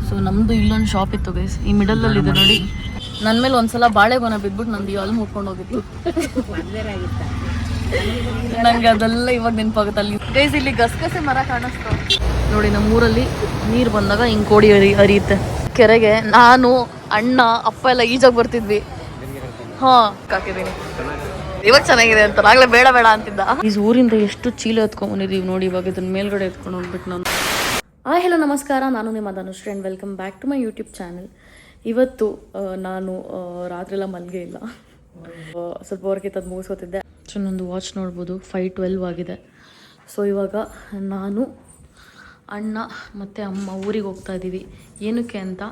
So ನಮ್ಮದು ಇಲ್ಲೊಂದು shop ಇತ್ತು ಗೈಸ್, ಈ ಮಿಡಲಲ್ಲಿ ಇದೆ ನೋಡಿ. ನನ್ನ ಮೇಲೆ ಒಂದ್ಸಲ ಬಾಳೆಗೊನ ಬಿದ್ಬಿಟ್ಟು ನಂದು ಅಲ್ಲಿ ಮುಟ್ಕೊಂಡು ಹೋಗಿತ್ತು. ನಂಗೆ ಅದೆಲ್ಲ ಇವಾಗ ನೆನಪಾಗುತ್ತೆ. ಅಲ್ಲಿ ಗೈಸ್ ಇಲ್ಲಿ ಗಸಗಸೆ ಮರ ಕಾಣಿಸ್ತು ನೋಡಿ. ನಮ್ಮೂರಲ್ಲಿ ನೀರು ಬಂದಾಗ ಹಿಂಗೆ ಕೋಡಿ ಹರಿಯುತ್ತೆ ಕೆರೆಗೆ. ನಾನು ಅಣ್ಣ ಅಪ್ಪ ಎಲ್ಲ ಈಜಾಗ ಬರ್ತಿದ್ವಿ. ಹಾಕಿದ್ದೀನಿ ಇವಾಗ ಚೆನ್ನಾಗಿದೆ ಅಂತ, ಆಗ್ಲೇ ಬೇಡ ಬೇಡ ಅಂತಿದ್ದ. ಈ ಊರಿಂದ ಎಷ್ಟು ಚೀಲ ಎತ್ಕೊಂಡ್ಬಂದಿದ್ದೀವಿ ನೋಡಿ. ಇವಾಗ ಇದನ್ನ ಮೇಲ್ಗಡೆ ಎತ್ಕೊಂಡು ಹೋಗ್ಬಿಟ್ಟು ನಾನು. ಹೆಲೋ ನಮಸ್ಕಾರ, ನಾನು ನಿಮ್ಮ Dhanushree and welcome back to my YouTube channel. ಇವತ್ತು ನಾನು ರಾತ್ರಿ ಎಲ್ಲ ಮಲ್ಗೆ ಇಲ್ಲ, ಸ್ವಲ್ಪ ವರ್ಕ್ ಇತ್ತದು ಮುಗಿಸ್ಕೊತಿದ್ದೆ. ಸೊ ನಂದು ವಾಚ್ ನೋಡ್ಬೋದು 5:12 ಆಗಿದೆ. ಸೊ ಇವಾಗ ನಾನು ಅಣ್ಣ ಮತ್ತು ಅಮ್ಮ ಊರಿಗೆ ಹೋಗ್ತಾ ಇದ್ದೀವಿ. ಏನಕ್ಕೆ ಅಂತ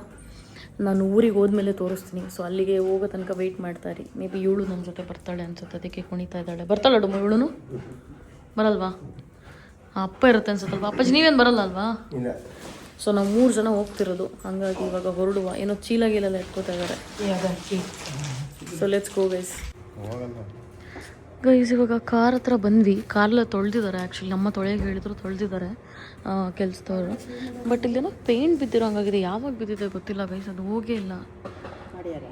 ನಾನು ಊರಿಗೆ ಹೋದ್ಮೇಲೆ ತೋರಿಸ್ತೀನಿ. ಸೊ ಅಲ್ಲಿಗೆ ಹೋಗೋ ತನಕ ವೆಯ್ಟ್ ಮಾಡ್ತಾರೆ. ಮೇ ಬಿ ಇವಳು ನನ್ನ ಜೊತೆ ಬರ್ತಾಳೆ ಅನ್ಸುತ್ತೆ, ಅದಕ್ಕೆ ಕುಣಿತಾ ಇದ್ದಾಳೆ. ಬರ್ತಾಳೆ ಡಮ್ಮ ಇವಳು? ಬರಲ್ವಾ? ಅಪ್ಪ ಇರುತ್ತೆ ಅನ್ಸುತ್ತಲ್ವಾ? ಅಪ್ಪಾಜಿ ನೀವೇನು ಬರಲ್ಲ ಅಲ್ವಾ? ಸೊ ನಾವು 3 ಜನ ಹೋಗ್ತಿರೋದು, ಹಾಗಾಗಿ ಇವಾಗ ಹೊರಡುವ. ಏನೋ ಚೀಲ ಗೀಲೆಲ್ಲ ಎತ್ಕೋತಾ ಇದ್ದಾರೆ. So let's go guys. Guys ಇವಾಗ ಕಾರ್ ಹತ್ರ ಬಂದ್ವಿ. ಕಾರೆಲ್ಲ ತೊಳೆದಿದ್ದಾರೆ. ಆ್ಯಕ್ಚುಲಿ ನಮ್ಮ ತೊಳೆಗೆ ಹೇಳಿದ್ರು ತೊಳೆದಿದ್ದಾರೆ ಕೆಲಸದವರು. ಬಟ್ ಇಲ್ಲೇನೋ ಪೇಂಟ್ ಬಿದ್ದಿರೋ ಹಂಗಾಗಿದೆ. ಯಾವಾಗ ಬಿದ್ದಿದೆ ಗೊತ್ತಿಲ್ಲ ಗೈಸ್, ಅದು ಹೋಗೇ ಇಲ್ಲ.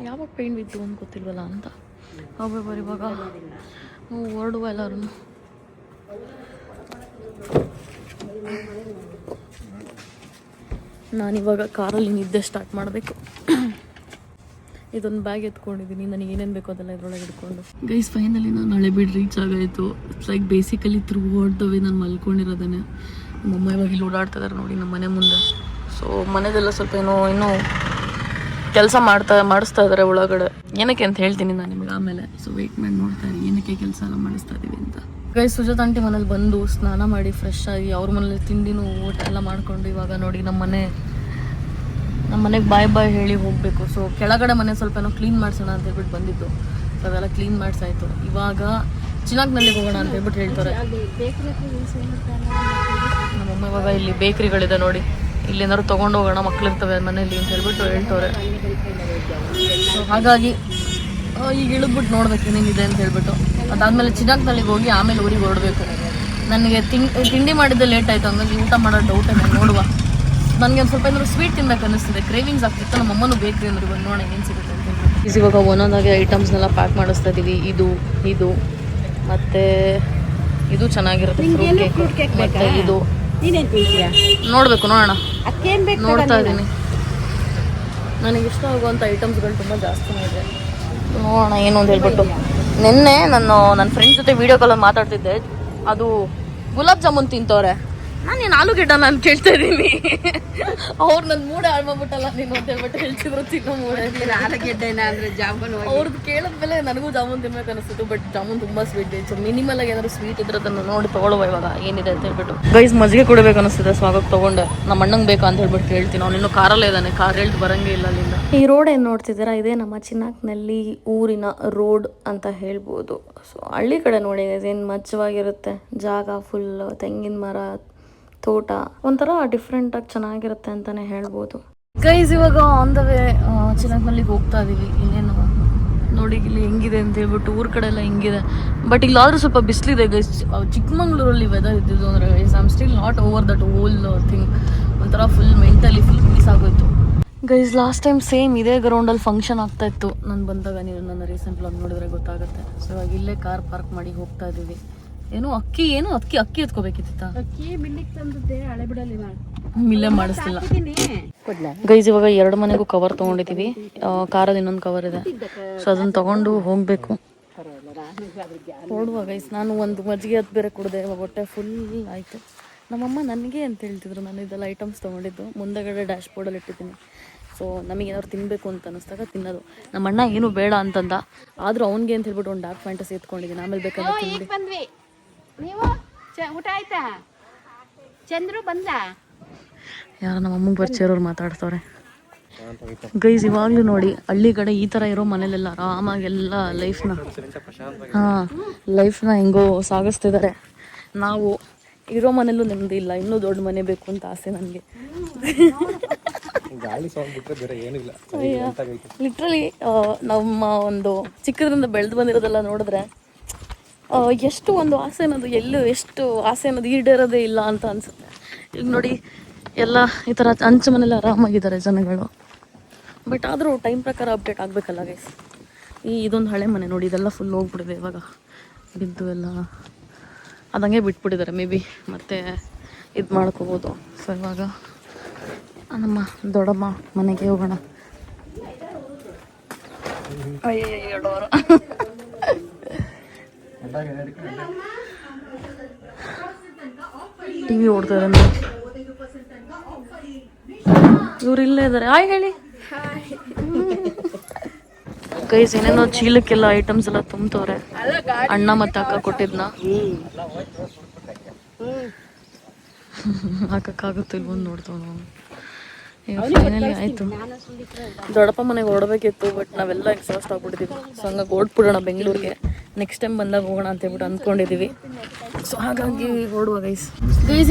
ಯಾವಾಗ ಪೇಂಟ್ ಬಿದ್ದು ಅಂತ ಗೊತ್ತಿಲ್ವಲ್ಲ ಅಂತ. ಹೋಗ್ಬೇಕು ಇವಾಗ ಹೊರಡುವ ಎಲ್ಲರೂ. ನಾನಿವಾಗ ಕಾರಲ್ಲಿ ನಿದ್ದೆ ಸ್ಟಾರ್ಟ್ ಮಾಡಬೇಕು. ಇದೊಂದು ಬ್ಯಾಗ್ ಎತ್ಕೊಂಡಿದ್ದೀನಿ, ನನಗೆ ಏನೇನು ಬೇಕೋ ಅದೆಲ್ಲ ಇದ್ರೊಳಗೆ ಇಟ್ಕೊಂಡು. ಗೈಸ್ ಫೈನಲಿ ನಾನು ಹಳೆಬೀಡು ರೀಚ್ ಆಗಾಯಿತು. It's like basically throughout the way ನಾನು ಮಲ್ಕೊಂಡಿರೋದೇನೆ. ನಮ್ಮಮ್ಮ ಇವಾಗ ಇಲ್ಲಿ ಓಡಾಡ್ತಾ ಇದ್ದಾರೆ ನೋಡಿ ನಮ್ಮ ಮನೆ ಮುಂದೆ. ಸೊ ಮನೆದೆಲ್ಲ ಸ್ವಲ್ಪ ಇನ್ನೂ ಕೆಲಸ ಮಾಡಿಸ್ತಾ ಇದ್ದಾರೆ ಒಳಗಡೆ. ಏನಕ್ಕೆ ಅಂತ ಹೇಳ್ತೀನಿ ನಾನು ನಿಮಗೆ ಆಮೇಲೆ. ಸೊ ವೆಯ್ಟ್ ಮಾಡಿ ನೋಡ್ತಾ ಇರಿ ಏನಕ್ಕೆ ಕೆಲಸ ಎಲ್ಲ ಮಾಡಿಸ್ತಾ ಇದ್ದೀವಿ ಅಂತ. ಗೈಸ್ ಸುಜಾತ ಆಂಟಿ ಮನೇಲಿ ಬಂದು ಸ್ನಾನ ಮಾಡಿ ಫ್ರೆಶ್ ಆಗಿ ಅವ್ರ ಮನೇಲಿ ತಿಂಡಿನೂ ಊಟ ಎಲ್ಲ ಮಾಡಿಕೊಂಡು ಇವಾಗ ನೋಡಿ ನಮ್ಮ ಮನೆಗೆ ಬಾಯ್ ಹೇಳಿ ಹೋಗಬೇಕು. ಸೊ ಕೆಳಗಡೆ ಮನೆ ಸ್ವಲ್ಪ ಏನೋ ಕ್ಲೀನ್ ಮಾಡಿಸೋಣ ಅಂತ ಹೇಳ್ಬಿಟ್ಟು ಬಂದಿದ್ದು. ಸೊ ಅದೆಲ್ಲ ಕ್ಲೀನ್ ಮಾಡಿಸಾಯ್ತು. ಇವಾಗ ಚಿನಾಗ್ನಲ್ಲಿಗೆ ಹೋಗೋಣ ಅಂತ ಹೇಳ್ಬಿಟ್ಟು ಹೇಳ್ತಾರೆ ನಮ್ಮಮ್ಮ. ಇವಾಗ ಇಲ್ಲಿ ಬೇಕ್ರಿಗಳಿದೆ ನೋಡಿ, ಇಲ್ಲಿ ಏನಾದ್ರು ತೊಗೊಂಡು ಹೋಗೋಣ, ಮಕ್ಳಿರ್ತವೆ ಮನೇಲಿ ಅಂತ ಹೇಳ್ಬಿಟ್ಟು ಹೇಳ್ತವ್ರೆ. ಸೊ ಹಾಗಾಗಿ ಈಗ ಇಳಿದ್ಬಿಟ್ಟು ನೋಡ್ಬೇಕು ಏನೇನಿದೆ ಅಂತ ಹೇಳ್ಬಿಟ್ಟು. ಅದಾದಮೇಲೆ ಚಿನಾಗ್ನಲ್ಲಿಗೆ ಹೋಗಿ ಆಮೇಲೆ ಊರಿಗೆ ಹೊರಡಬೇಕು. ನನಗೆ ತಿಂಡಿ ಮಾಡಿದ್ದೆ ಲೇಟ್ ಆಯಿತು, ಹಂಗಾಗಿ ಊಟ ಮಾಡೋ ಡೌಟ್ ಇದೆ. ನೋಡುವ, ನನಗೆ ಒಂದು ಸ್ವಲ್ಪ ಏನಾದ್ರು ಸ್ವೀಟ್ ತಿನ್ಬೇಕು ಅನ್ನಿಸ್ತಿದೆ, ಕ್ರೇವಿಂಗ್ಸ್ ಆಗ್ತಿತ್ತು. ನಮ್ಮ ಅಮ್ಮನೂ ಬೇಕ್ರಿ ಅಂದ್ರೆ ಬಂದು ನೋಡೋಣ ಏನು ಸಿಗುತ್ತೆ ಅಂತ ಹೇಳ್ಬಿಟ್ಟು. ಇವಾಗ ಒಂದೊಂದಾಗಿ ಐಟಮ್ಸ್ನೆಲ್ಲ ಪ್ಯಾಕ್ ಮಾಡಿಸ್ತಾ ಇದ್ದೀವಿ. ಇದು ಮತ್ತು ಇದು ಚೆನ್ನಾಗಿರುತ್ತೆ ಫ್ರೂಟ್ ಕೇಕ್. ಮತ್ತು ಇದು ನೋಡಬೇಕು, ನೋಡೋಣ, ನೋಡ್ತಾ ಇದ್ದೀನಿ. ನನಗೆ ಇಷ್ಟ ಆಗುವಂಥ ಐಟಮ್ಸ್ಗಳು ತುಂಬ ಜಾಸ್ತಿನೇ ಇದೆ. ನೋಡೋಣ ಏನು ಅಂತ ಹೇಳ್ಬಿಟ್ಟು. ನಿನ್ನೆ ನನ್ನ ಫ್ರೆಂಡ್ ಜೊತೆ ವೀಡಿಯೋ ಕಾಲಲ್ಲಿ ಮಾತಾಡ್ತಿದ್ದೆ. ಅದು ಗುಲಾಬ್ ಜಾಮೂನ್ ತಿಂತವ್ರೆ. ನಾನು ಆಲೂಗೆಡ್ಡನ ಅಂತ ಕೇಳ್ತಾ ಇದ್ದೀನಿ. ಅವ್ರು ನನ್ನ ಮೂಡೆ ಹಾಳು ಮಾಡ್ಬಿಟ್ಟಲ್ಲ ನೀನು ಅಂತ ಹೇಳ್ಬಿಟ್ಟು ಹೇಳ್ತಿದ್ರು. ತಿನ್ನೋ ಮೂಡೆ ಆಲೂಗೆಡ್ಡೆನ ಅಂದರೆ ಜಾಮೂನ್. ಅವ್ರದ್ದು ಕೇಳಿದ್ಮೇಲೆ ನನಗೂ ಜಾಮೂನ್ ತಿನ್ಬೇಕು ಅನಿಸ್ತಿತ್ತು. ಬಟ್ ಜಾಮೂನ್ ತುಂಬ ಸ್ವೀಟ್ ಇದೆ. ಸೊ ಮಿನಿಮಲ್ ಆಗಿ ಏನಾದ್ರು ಸ್ವೀಟ್ ಇದ್ರೆ ಅದನ್ನು ನೋಡಿ ತೊಗೊಳ್ಳುವ ಇವಾಗ ಏನಿದೆ ಅಂತ ಹೇಳ್ಬಿಟ್ಟು. ಗೈಸ್ ಮಜ್ಜಿಗೆ ಕೊಡಬೇಕು ಅನಿಸ್ತಿದೆ. ಸೊ ಆವಾಗ ತೊಗೊಂಡೆ. ನಮ್ಮ ಅಣ್ಣಂಗೆ ಬೇಕಾ ಅಂತ ಹೇಳ್ಬಿಟ್ಟು ಹೇಳ್ತೀನಿ. ಅವ್ನು ಇನ್ನೂ ಕಾರಲ್ಲೇ ಇದ್ದಾನೆ, ಕಾರ್ ಹೇಳ್ದು ಬರಂಗೇ ಇಲ್ಲ ಅಲ್ಲಿಂದ. ಈ ರೋಡ್ ಏನು ನೋಡ್ತಿದ್ದೀರಾ, ಇದೇ ನಮ್ಮ ಚಿನಾಕ್ನಲ್ಲಿ ಊರಿನ ರೋಡ್ ಅಂತ ಹೇಳ್ಬೋದು. ಸೊ ಹಳ್ಳಿ ಕಡೆ ನೋಡಿ ಏನು ಮಚ್ಚವಾಗಿರುತ್ತೆ ಜಾಗ, ಫುಲ್ ತೆಂಗಿನ ಮರ, ತೋಟ, ಒಂಥರ ಡಿಫ್ರೆಂಟಾಗಿ ಚೆನ್ನಾಗಿರುತ್ತೆ ಅಂತಲೇ ಹೇಳ್ಬೋದು. ಗೈಸ್ ಇವಾಗ ಆನ್ ದ ವೇ ಚಿನಾಕ್ನಲ್ಲಿಗೆ ಹೋಗ್ತಾ ಇದ್ದೀವಿ. ಇನ್ನೇನು ನೋಡಿ ಇಲ್ಲಿ ಹೆಂಗಿದೆ ಅಂತ ಹೇಳ್ಬಿಟ್ಟು. ಊರ ಕಡೆ ಎಲ್ಲ ಹಿಂಗಿದೆ. ಬಟ್ ಇಲ್ಲಾದರೂ ಸ್ವಲ್ಪ ಬಿಸಿಲಿದೆ ಗೈಸ್. ಚಿಕ್ಕಮಂಗ್ಳೂರಲ್ಲಿ ವೆದರ್ ಇದ್ದಿದ್ದು ಅಂದರೆ guys I am still not over that whole thing. ಒಂಥರ ಫುಲ್ ಮೆಂಟಲಿ ಫುಲ್ ಪೀಸ್ ಆಗೋಯ್ತು ಗೈಸ್. ಲಾಸ್ಟ್ ಟೈಮ್ ಸೇಮ್ ಇದೇ ಗ್ರೌಂಡಲ್ಲಿ ಫಂಕ್ಷನ್ ಆಗ್ತಾ ಇತ್ತು ನಾನು ಬಂದಾಗ. ನೀವು ನನ್ನ ರೀಸೆಂಟ್ ವ್ಲಾಗ್ ನೋಡಿದ್ರೆ ಗೊತ್ತಾಗುತ್ತೆ. ಸೊ ಇವಾಗ ಇಲ್ಲೇ ಕಾರ್ ಪಾರ್ಕ್ ಮಾಡಿ ಹೋಗ್ತಾ ಇದ್ದೀವಿ. ಅಕ್ಕಿ ಎತ್ಕೋಬೇಕಿತ್ತ. ಮಿಲ್ಲೇ ಮಾಡಿಸ್ತಿಲ್ಲ ಗೈಸ್. ಇವಾಗ 2 ಮನೆಗೂ ಕವರ್ ತೊಗೊಂಡಿದ್ದೀವಿ. ಕಾರದ ಇನ್ನೊಂದು ಕವರ್ ಇದೆ. ಸೊ ಅದನ್ನ ತಗೊಂಡು ಹೋಗಬೇಕು. ನೋಡುವ ಗೈಸ್. ನಾನು ಒಂದು ಮಜ್ಜಿಗೆ ಅದು ಬೇರೆ ಕುಡಿದೆ. ಇವಾಗ ಹೊಟ್ಟೆ ಫುಲ್ ಆಯಿತು. ನಮ್ಮಮ್ಮ ನನಗೆ ಅಂತ ಹೇಳ್ತಿದ್ರು. ನಾನು ಇದೆಲ್ಲ ಐಟಮ್ಸ್ ತೊಗೊಂಡಿದ್ದು ಮುಂದೆಗಡೆ ಡ್ಯಾಶ್ ಬೋರ್ಡಲ್ಲಿ ಇಟ್ಟಿದ್ದೀನಿ. ಸೊ ನಮಗೇನಾದ್ರು ತಿನ್ನಬೇಕು ಅಂತ ಅನ್ನಿಸ್ದಾಗ ತಿನ್ನೋದು. ನಮ್ಮ ಅಣ್ಣ ಏನು ಬೇಡ ಅಂತಂದ, ಆದರೂ ಅವ್ನಿಗೆ ಅಂತ ಹೇಳ್ಬಿಟ್ಟು ಒಂದು ಡಾರ್ಕ್ ಫ್ಯಾಂಟಸಿ ಎತ್ಕೊಂಡಿದ್ದೀನಿ. ಆಮೇಲೆ ಬೇಕಾದ್ರೆ ತಿಂದು. ನೀವು ಊಟ ಆಯ್ತಾ? ಚಂದ್ರು ಬಂದ? ಯಾರು ನಮ್ಮ ಅಮ್ಮಂಗೆ ಪರಿಚಯವ್ರು ಮಾತಾಡ್ತವ್ರೆ ಗೈಸ್. ಇವಾಗಲೂ ನೋಡಿ ಹಳ್ಳಿ ಕಡೆ ಈ ಥರ ಇರೋ ಮನೇಲೆಲ್ಲ ಆರಾಮಾಗೆಲ್ಲ ಲೈಫ್ನ ಹೆಂಗೋ ಸಾಗಿಸ್ತಿದ್ದಾರೆ. ನಾವು ಇರೋ ಮನೇಲೂ ನೆಮ್ಮದಿ ಇಲ್ಲ. ಇನ್ನೂ ದೊಡ್ಡ ಮನೆ ಬೇಕು ಅಂತ ಆಸೆ ನನಗೆ. ಲಿಟ್ರಲಿ ನಮ್ಮ ಒಂದು ಚಿಕ್ಕದ್ರಿಂದ ಬೆಳೆದು ಬಂದಿರೋದೆಲ್ಲ ನೋಡಿದ್ರೆ ಎಷ್ಟು ಒಂದು ಆಸೆ ಅನ್ನೋದು ಎಷ್ಟು ಆಸೆ ಅನ್ನೋದು ಈಡೇರೋದೇ ಇಲ್ಲ ಅಂತ ಅನ್ಸುತ್ತೆ. ಈಗ ನೋಡಿ ಎಲ್ಲ ಈ ಥರ ಹಂಚು ಮನೇಲಿ ಆರಾಮಾಗಿದ್ದಾರೆ ಜನಗಳು. ಬಟ್ ಆದರೂ ಟೈಮ್ ಪ್ರಕಾರ ಅಪ್ಡೇಟ್ ಆಗಬೇಕಲ್ಲ ಗೈಸ್. ಇದೊಂದು ಹಳೆ ಮನೆ ನೋಡಿ, ಇದೆಲ್ಲ ಫುಲ್ ಹೋಗ್ಬಿಟ್ಟಿದೆ ಇವಾಗ, ಬಿದ್ದು ಎಲ್ಲ ಅದಂಗೆ ಬಿಟ್ಬಿಟ್ಟಿದ್ದಾರೆ. ಮೇ ಬಿ ಮತ್ತೆ ಇದು ಮಾಡ್ಕೋಬೋದು. ಸೊ ಇವಾಗ ನಮ್ಮ ದೊಡ್ಡಮ್ಮ ಮನೆಗೆ ಹೋಗೋಣ. ಅಯ್ಯೋ ಟಿವಿ ಓಡ್ತಾರೆ ಅಂದ್ರೆ ಇವ್ರು ಇಲ್ಲೇ ಇದ್ದಾರೆ. ಹಾಯ್ ಹೇಳಿ ಗೈಸ್. ಏನೇನೋ ಚೀಲಕ್ಕೆಲ್ಲ ಐಟಮ್ಸ್ ಎಲ್ಲ ತುಂಬ್ತವ್ರೆ. ಅಣ್ಣ ಮತ್ತೆ ಅಕ್ಕ ಕೊಟ್ಟಿದ್ನ ಹಾಕಕ್ಕಾಗುತ್ತೋ ಇಲ್ವೊಂದು ನೋಡ್ತಾವ ನಾವು. ಈಗ ಫೈನಲಿ ಆಯಿತು. ದೊಡ್ಡಪ್ಪ ಮನೆಗೆ ಹೊರಡಬೇಕಿತ್ತು, ಬಟ್ ನಾವೆಲ್ಲ ಎಕ್ಸಾಸ್ಟ್ ಆಗ್ಬಿಟ್ಟಿದ್ದೀವಿ. ಸೊ ಹಂಗಾಗಿ ಓಡ್ಬಿಡೋಣ ಬೆಂಗಳೂರಿಗೆ. ನೆಕ್ಸ್ಟ್ ಟೈಮ್ ಬಂದಾಗ ಹೋಗೋಣ ಅಂತ ಹೇಳ್ಬಿಟ್ಟು ಅಂದ್ಕೊಂಡಿದ್ದೀವಿ. ಸೊ ಹಾಗಾಗಿ ಹೊರಡುವ ಗೈಸ್.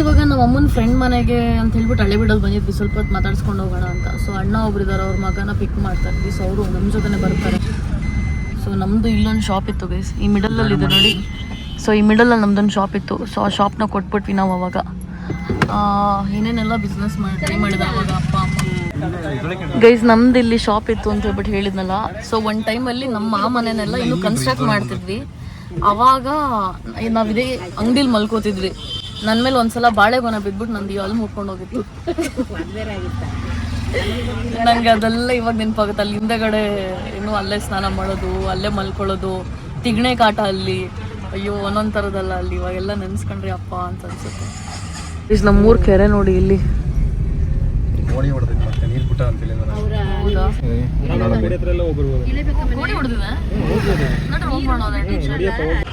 ಇವಾಗ ನಮ್ಮ ಅಮ್ಮನ ಫ್ರೆಂಡ್ ಮನೆಗೆ ಅಂತ ಹೇಳ್ಬಿಟ್ಟು ಹಳೆ ಬಿಡೋದು ಬಂದಿದ್ವಿ, ಸ್ವಲ್ಪ ಹೊತ್ತು ಮಾತಾಡ್ಸ್ಕೊಂಡು ಹೋಗೋಣ ಅಂತ. ಸೊ ಅಣ್ಣ ಒಬ್ರು ಇದ್ದಾರೆ, ಅವ್ರ ಮಗನ ಪಿಕ್ ಮಾಡ್ತಾ ಇದ್ವಿ. ಸೊ ಅವರು ನಮ್ಮ ಜೊತೆನೇ ಬರ್ತಾರೆ. ಸೊ ನಮ್ಮದು ಇಲ್ಲೊಂದು ಶಾಪ್ ಇತ್ತು ಗೈಸ್, ಈ ಮಿಡಲಲ್ಲಿ ಇದೆ ನೋಡಿ. ಸೊ ಈ ಮಿಡಲಲ್ಲಿ ನಮ್ದೊಂದು ಶಾಪ್ ಇತ್ತು. ಸೊ ಆ ಶಾಪ್ನ ಕೊಟ್ಬಿಟ್ವಿ ನಾವು ಅವಾಗ. ಏನೇನೆಲ್ಲ ಬಿಸ್ನೆಸ್ ಟ್ರೈ ಮಾಡಿದ ಅವಾಗ ಅಪ್ಪ ಅಮ್ಮ. ಗೈಸ್ ನಮ್ದು ಇಲ್ಲಿ ಶಾಪ್ ಇತ್ತು ಅಂತ ಹೇಳ್ಬಿಟ್ಟು ಹೇಳಿದ್ನಲ್ಲ. ಸೊ ಒಂದು ಟೈಮಲ್ಲಿ ನಮ್ಮ ಮನೆನೆಲ್ಲ ಇನ್ನೂ ಕನ್ಸ್ಟ್ರಕ್ಟ್ ಮಾಡ್ತಿದ್ವಿ. ಅವಾಗ ನಾವಿದೇ ಅಂಗಡಿಲಿ ಮಲ್ಕೋತಿದ್ವಿ. ನನ್ನ ಮೇಲೆ ಒಂದ್ಸಲ ಬಾಳೆಗೊನೆ ಬಿದ್ಬಿಟ್ಟು ನಂದು ಅಲ್ಲಿ ಮುಟ್ಕೊಂಡು ಹೋಗಿತ್ತು. ನಂಗೆ ಅದೆಲ್ಲ ಇವಾಗ ನೆನಪಾಗುತ್ತೆ. ಅಲ್ಲಿ ಹಿಂದೆಗಡೆ ಇನ್ನೂ ಅಲ್ಲೇ ಸ್ನಾನ ಮಾಡೋದು, ಅಲ್ಲೇ ಮಲ್ಕೊಳ್ಳೋದು, ತಿಗಣೆ ಕಾಟ ಅಲ್ಲಿ. ಅಯ್ಯೋ ಒಂದೊಂದು ಥರದಲ್ಲ ಅಲ್ಲಿ. ಇವಾಗೆಲ್ಲ ನೆನೆಸ್ಕೊಂಡ್ರಿ ಅಪ್ಪ ಅಂತ ಅನ್ಸುತ್ತೆ. ಇಸ್ ನಮ್ಮೂರ್ ಕೆರೆ ನೋಡಿ ಇಲ್ಲಿ.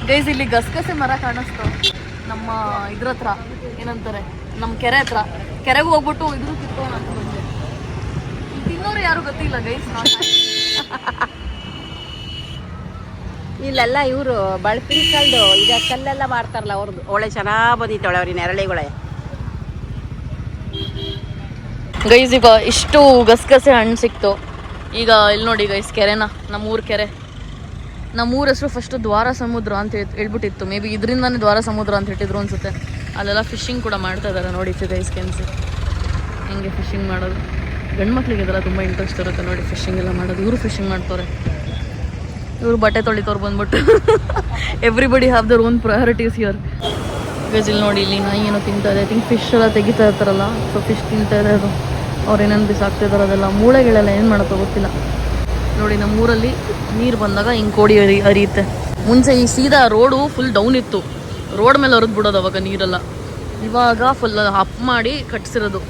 ಗೈಸ್ ಇಲ್ಲಿ ಗಸಗಸೆ ಮರ ಕಾಣಿಸ್ತು ನಮ್ಮ ಇದ್ರ ಹತ್ರ, ಏನಂತಾರೆ ನಮ್ಮ ಕೆರೆ ಹತ್ರ. ಕೆರೆಗೆ ಹೋಗ್ಬಿಟ್ಟು ಇದ್ರು ಕಿತ್ಕೋಣ ಅಂತ ಬಂದೆ. ತಿನ್ನೋರು ಯಾರು ಗೊತ್ತಿಲ್ಲ ಗೈಸ್. ಇಲ್ಲೆಲ್ಲ ಇವರು ಬಳಪಿನ ಕಲ್ದು ಈಗ ಕಲ್ಲೆಲ್ಲ ಮಾಡ್ತಾರಲ್ಲ, ಅವ್ರದ್ದು ಒಳ್ಳೆ ಚೆನ್ನಾಗಿ ಬಂದಿದ್ದಾಳೆ ಅವ್ರಿಗೆ ನೆರಳಿಗೊಳೆ. ಗೈಸ್ ಈಗ ಇಷ್ಟು ಗಸಗಸೆ ಹಣ್ಣು ಸಿಕ್ತು. ಈಗ ಇಲ್ಲಿ ನೋಡಿ ಗೈಸ್ ಕೆರೆನ, ನಮ್ಮೂರ ಕೆರೆ. ನಮ್ಮೂರ ಹೆಸರು ಫಸ್ಟು ದ್ವಾರ ಸಮುದ್ರ ಅಂತ ಹೇಳ್ಬಿಟ್ಟಿತ್ತು. ಮೇ ಬಿ ಇದರಿಂದಾನೇ ದ್ವಾರ ಸಮುದ್ರ ಅಂತ ಇಟ್ಟಿದ್ರು ಅನ್ಸುತ್ತೆ. ಅಲ್ಲೆಲ್ಲ ಫಿಶಿಂಗ್ ಕೂಡ ಮಾಡ್ತಾ ಇದ್ದಾರೆ ನೋಡಿ ಗೈಸ್. ಕೆನ್ಸಿ ಹೆಂಗೆ ಫಿಶಿಂಗ್ ಮಾಡೋದು. ಗಂಡು ಮಕ್ಳಿಗೆ ಇದೆಲ್ಲ ತುಂಬ ಇಂಟ್ರೆಸ್ಟ್ ಇರುತ್ತೆ ನೋಡಿ, ಫಿಶಿಂಗ್ ಎಲ್ಲ ಮಾಡೋದು. ಇವರು ಫಿಶಿಂಗ್ ಮಾಡ್ತಾರೆ. ಇವರು ಬಟ್ಟೆ ತೊಳಿತವ್ರು ಬಂದ್ಬಿಟ್ಟು. Everybody have their own priorities here. Guys ಇಲ್ಲಿ ನೋಡಿ, ಇಲ್ಲಿ ನಾಯಿ ಏನೋ ತಿಂತಾ ಇದೆ. ಐ ಥಿಂಕ್ ಫಿಶ್ ಎಲ್ಲ ತೆಗಿತಾ ಇರ್ತಾರಲ್ಲ, ಸೊ ಫಿಶ್ ತಿಂತಾ ಇದೆ ಅದು. ಅವ್ರು ಏನೇನು ಬಿಸಾಕ್ತಿದಾರೆ ಅದೆಲ್ಲ, ಮೂಳೆಗಳೆಲ್ಲ ಏನು ಮಾಡೋಕ್ಕೋ ಗೊತ್ತಿಲ್ಲ. ನೋಡಿ ನಮ್ಮೂರಲ್ಲಿ ನೀರು ಬಂದಾಗ ಹಿಂಗೆ ಕೋಡಿ ಹರಿಯುತ್ತೆ. ಮುಂಚೆ ಈ ಸೀದಾ ರೋಡು ಫುಲ್ ಡೌನ್ ಇತ್ತು, ರೋಡ್ ಮೇಲೆ ಹರಿದು ಬಿಡೋದು ಅವಾಗ ನೀರೆಲ್ಲ. ಇವಾಗ ಫುಲ್ ಅಪ್ ಮಾಡಿ ಕಟ್ಸಿರೋದು.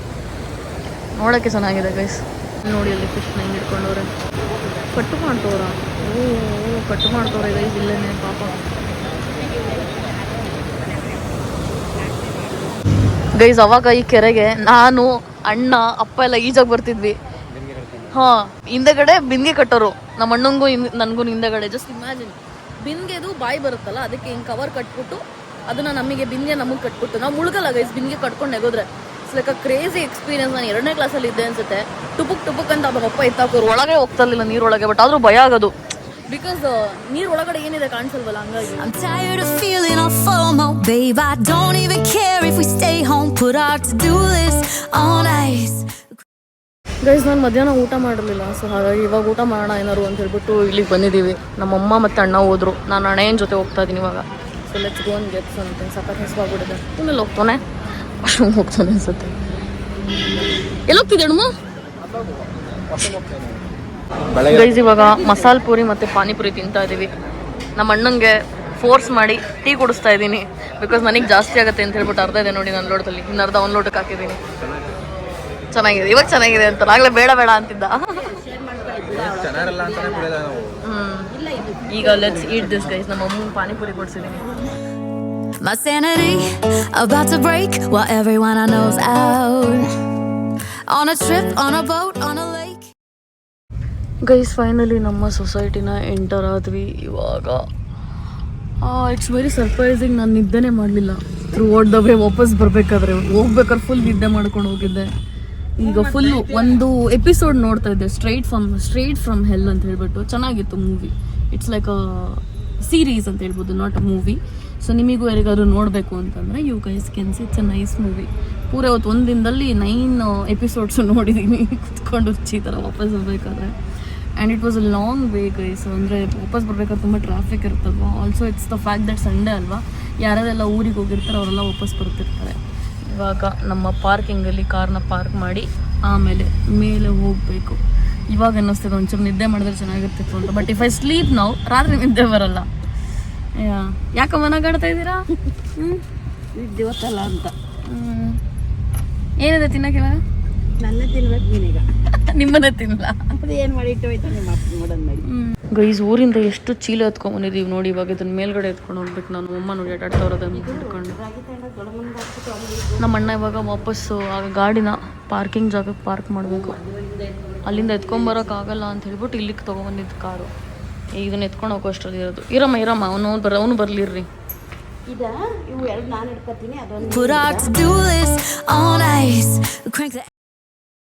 ನೋಡೋಕ್ಕೆ ಚೆನ್ನಾಗಿದೆ ಗೈಸ್. ನೋಡಿ ಅಲ್ಲಿ ಫಿಶ್ನ ಹಿಂಗೆ ಇಟ್ಕೊಂಡವ್ರೆ. ಕಟ್ಟು ಮಾಡ್ತವ್ರ, ಓ ಕಟ್ಟು ಮಾಡ್ತವ್ರೆ ಗೈಸ್ ಇಲ್ಲೇನೆ ಪಾಪ. ಗೈಸ್ ಅವಾಗ ಈ ಕೆರೆಗೆ ನಾನು ಅಣ್ಣ ಅಪ್ಪ ಎಲ್ಲ ಈಜಾಗಿ ಬರ್ತಿದ್ವಿ. ಹಾಂ, ಹಿಂದೆಗಡೆ ಬಿಂದಿಗೆ ಕಟ್ಟೋರು ನಮ್ಮ ಅಣ್ಣಂಗೂ ನನಗೂ ಹಿಂದೆಗಡೆ. ಜಸ್ಟ್ ಇಮ್ಯಾಜಿನ್, ಬಿಂದಿಗೆದು ಬಾಯಿ ಬರುತ್ತಲ್ಲ, ಅದಕ್ಕೆ ಹಿಂಗೆ ಕವರ್ ಕಟ್ಬಿಟ್ಟು ಅದನ್ನ ನಮಗೆ ಬಿಂದಿಗೆ ನಮಗೆ ಕಟ್ಬಿಟ್ಟು ನಾವು ಮುಳುಗಲ್ಲ ಗೈಸ್. ಬಿಂದಿಗೆ ಕಟ್ಕೊಂಡು ನೆಗೋದ್ರೆ it's like a crazy experience. ನಾನು 2ನೇ ಕ್ಲಾಸಲ್ಲಿ ಇದ್ದೆ ಅನ್ಸುತ್ತೆ. ಟುಪುಕ್ ಅಂತ ಅಪ್ಪ ಎತ್ತಾಕೋರು. ಒಳಗೆ ಹೋಗ್ತಾ ಇರಲಿಲ್ಲ ನೀರೊಳಗೆ, ಬಟ್ ಆದರೂ ಭಯ ಆಗೋದು. ಬಿಕಾಸ್ ನೀರ್ ಒಳಗಡೆ ಏನಿದೆ ಕಾಣಿಸಲ್ವಲ್ಲ, ಹಂಗಾಗಿ. I'm tired of feeling all FOMO, babe. I don't even care if we stay home, put our to-do list on ice. Guys ನಾನು ಮಧ್ಯಾಹ್ನ ಊಟ ಮಾಡಿರಲಿಲ್ಲ. ಸೊ ಹಾಗಾಗಿ ಇವಾಗ ಊಟ ಮಾಡೋಣ ಏನಾರು ಅಂತ ಹೇಳ್ಬಿಟ್ಟು ಇಲ್ಲಿಗೆ ಬಂದಿದ್ದೀವಿ. ನಮ್ಮಮ್ಮ ಮತ್ತು ಅಣ್ಣ ಹೋದ್ರು, ನಾನು ಅಣ್ಣನ ಜೊತೆ ಹೋಗ್ತಾ ಇದ್ದೀನಿ ಇವಾಗ. So let's go and get something. ಸಖತ್ ಹಸಿವಾಗ್ಬಿಟ್ಟಿದೆ. ಇನ್ನೆಲ್ಲಿ ಹೋಗ್ತಾನೆ, ವಾಶ್ರೂಮ್ ಹೋಗ್ತಾನೆ ಅನ್ಸುತ್ತೆ. ಎಲ್ಲೋಗ್ತಿದ್ದೆ ಅಣ್ಣ? ಗೈಸ್ ಇವಾಗ ಮಸಾಲೆ ಪೂರಿ ಮತ್ತು ಪಾನಿಪುರಿ ತಿಂತಾ ಇದ್ದೀವಿ. ನಮ್ಮ ಅಣ್ಣಂಗೆ ಫೋರ್ಸ್ ಮಾಡಿ ಟೀ ಕುಡಿಸ್ತಾ ಇದ್ದೀನಿ. ಬಿಕಾಸ್ ನನಗೆ ಜಾಸ್ತಿ ಆಗುತ್ತೆ ಅಂತ ಹೇಳ್ಬಿಟ್ಟು ಅರ್ಧ ಇದೆ ನೋಡಿ ನನ್ನ ಲೋಟದಲ್ಲಿ, ಇನ್ನು ಅರ್ಧ ಒಂದು ಲೋಟಕ್ಕೆ ಹಾಕಿದ್ದೀನಿ. ಚೆನ್ನಾಗಿದೆ, ಇವಾಗ ಚೆನ್ನಾಗಿದೆ ಅಂತ. ಆಗಲೇ ಬೇಡ ಅಂತಿದ್ದ. ಈಗ ಲೆಟ್ಸ್ ಈಟ್ ದಿಸ್ ಗೈಸ್. ನಮ್ಮ ಅಮ್ಮ panipuri ಕೊಡ್ಸಿದ್ದೀನಿ. My sanity about to break while everyone I know's out on a trip, on a boat, on a lake. Guys finally ನಮ್ಮ ಸೊಸೈಟಿನ ಎಂಟರ್ ಆದ್ವಿ ಇವಾಗ. It's very surprising. ನಾನು ನಿದ್ದೆನೇ ಮಾಡಲಿಲ್ಲ ಥ್ರೂ ಔಟ್ ದ ವೇ. ವಾಪಸ್ ಹೋಗ್ಬೇಕಾದ್ರೆ full ನಿದ್ದೆ ಮಾಡ್ಕೊಂಡು ಹೋಗಿದ್ದೆ. ಈಗ ಫುಲ್ಲು ಒಂದು ಎಪಿಸೋಡ್ ನೋಡ್ತಾ ಇದ್ದೆ, ಸ್ಟ್ರೈಟ್ ಫ್ರಮ್ ಹೆಲ್ ಅಂತ ಹೇಳ್ಬಿಟ್ಟು. ಚೆನ್ನಾಗಿತ್ತು movie. It's like a series ಅಂತ ಹೇಳ್ಬೋದು, ನಾಟ್ ಅ ಮೂವಿ. ಸೊ ನಿಮಗೂ ಯಾರಿಗಾದ್ರು ನೋಡಬೇಕು ಅಂತಂದರೆ you guys can see it's a nice movie. ಪೂರ ಇವತ್ತು ಒಂದು ದಿನದಲ್ಲಿ 9 ಎಪಿಸೋಡ್ಸು ನೋಡಿದ್ದೀನಿ ಕುತ್ಕೊಂಡು ಈ ಥರ ವಾಪಸ್ ಬರಬೇಕಾದ್ರೆ. And it was a long way guys. ಅಂದರೆ ವಾಪಸ್ ಬರ್ಬೇಕಾದ್ರೆ ತುಂಬ ಟ್ರಾಫಿಕ್ ಇರುತ್ತಲ್ವ. Also it's the fact that Sunday ಅಲ್ವಾ, ಯಾರೆಲ್ಲ ಊರಿಗೆ ಹೋಗಿರ್ತಾರೆ ಅವರೆಲ್ಲ ವಾಪಸ್ ಬರ್ತಿರ್ತಾರೆ. ಇವಾಗ ನಮ್ಮ ಪಾರ್ಕಿಂಗಲ್ಲಿ ಕಾರ್ನ ಪಾರ್ಕ್ ಮಾಡಿ ಆಮೇಲೆ ಮೇಲೆ ಹೋಗಬೇಕು. ಇವಾಗ ಅನ್ನಿಸ್ತದೆ ಒಂಚೂರು ನಿದ್ದೆ ಮಾಡಿದ್ರೆ ಚೆನ್ನಾಗಿರ್ತಿತ್ತು ಅಂತ. ಬಟ್ ಇಫ್ ಐ ಸ್ಲೀಪ್ ನಾವು ರಾತ್ರಿ ನಿದ್ದೆ ಬರಲ್ಲ. ಯಾಕೆ ಮನಗಾಡ್ತಾ ಇದ್ದೀರಾ? ಇವತ್ತಲ್ಲ ಅಂತ ಏನಿದೆ ತಿನ್ನಕ್ಕೆ ಇವಾಗ? ನನ್ನೇ ತಿನ್ಬೇಕು ನೀನೀಗ. ನಿಮ್ಮನ್ನೇ ತಿನ್ನಲ್ಲ. ಅದು ಏನು ಮಾಡಿಟ್ಟು ಹೋಯ್ತು ನಿಮ್ಮ ನೋಡೋದು ಮಾಡಿ. ಗೈಸ್ ಊರಿಂದ ಎಷ್ಟು ಚೀಲ ಎತ್ಕೊಂಡ್ಬಂದಿದ್ದೀವಿ ನೋಡಿ. ಇವಾಗ ಇದನ್ನ ಮೇಲ್ಗಡೆ ಎತ್ಕೊಂಡು ಹೋಗ್ಬೇಕು ನಾನು. ಅಮ್ಮ ನೋಡಿ ಅಡ್ಡಾಡ್ತವ್ರದನ್ನು ಹಿಡ್ಕೊಂಡು. ನಮ್ಮ ಅಣ್ಣ ಇವಾಗ ವಾಪಸ್ಸು ಆಗ ಗಾಡಿನ ಪಾರ್ಕಿಂಗ್ ಜಾಗಕ್ಕೆ ಪಾರ್ಕ್ ಮಾಡಬೇಕು. ಅಲ್ಲಿಂದ ಎತ್ಕೊಂಬರೋಕ್ಕಾಗಲ್ಲ ಅಂತ ಹೇಳ್ಬಿಟ್ಟು ಇಲ್ಲಿಗೆ ತೊಗೊಂಬಂದಿದ್ದು ಕಾರು. ಇದನ್ನ ಎತ್ಕೊಂಡು ಹೋಗೋ ಅಷ್ಟರಲ್ಲಿ ಇರೋದು. ಇರಮ್ಮ ಅವನು ಬರ್ಲಿರ್ರಿ. ಇವು ಎರಡು ನಾನು ಹಿಡ್ಕೊತೀನಿ. ಅದೊಂದು Put our to-do list on ice. Crank the